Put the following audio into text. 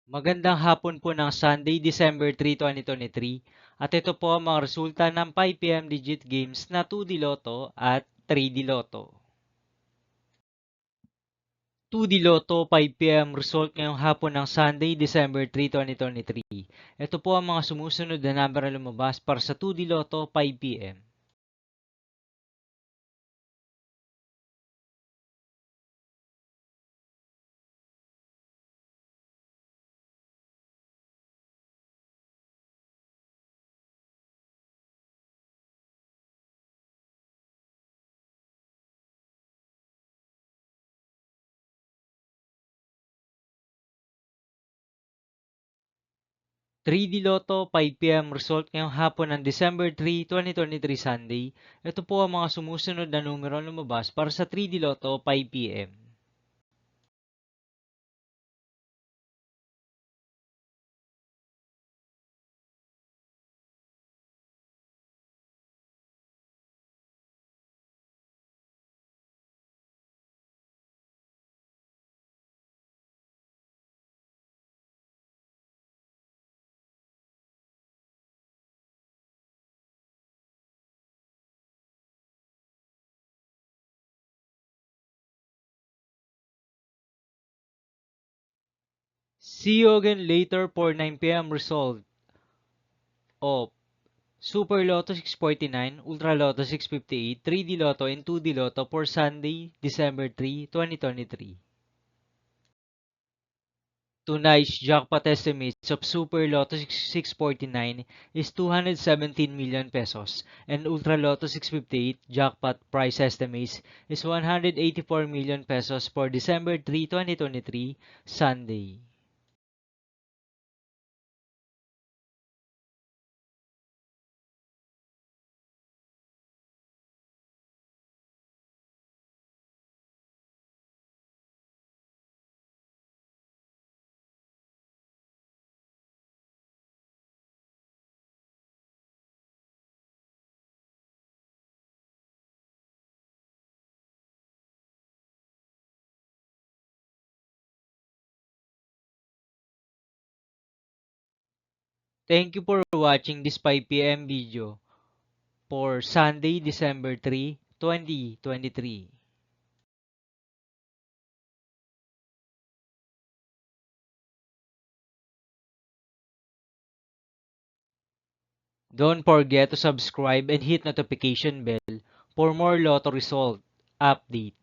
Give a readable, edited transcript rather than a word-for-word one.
Magandang hapon po ng Sunday, December 3, 2023. At ito po ang mga resulta ng 5 PM digit games na 2D Lotto at 3D Lotto. 2D Lotto 5 PM result ngayong hapon ng Sunday, December 3, 2023. Ito po ang mga sumusunod na number na lumabas para sa 2D Lotto 5 PM. 3D Lotto 5 PM result ngayong hapon ng December 3, 2023 Sunday. Ito po ang mga sumusunod na numero na lumabas para sa 3D Lotto 5 PM. 'See you again later for 9 PM result of Super Lotto 649, Ultra Lotto 658, 3D Lotto and 2D Lotto for Sunday, December 3, 2023. Tonight's jackpot estimates of Super Lotto 649 is 217 million pesos and Ultra Lotto 658 jackpot price estimates is 184 million pesos for December 3, 2023, Sunday. Thank you for watching this 5 PM video for Sunday, December 3, 2023. Don't forget to subscribe and hit notification bell for more Lotto result update.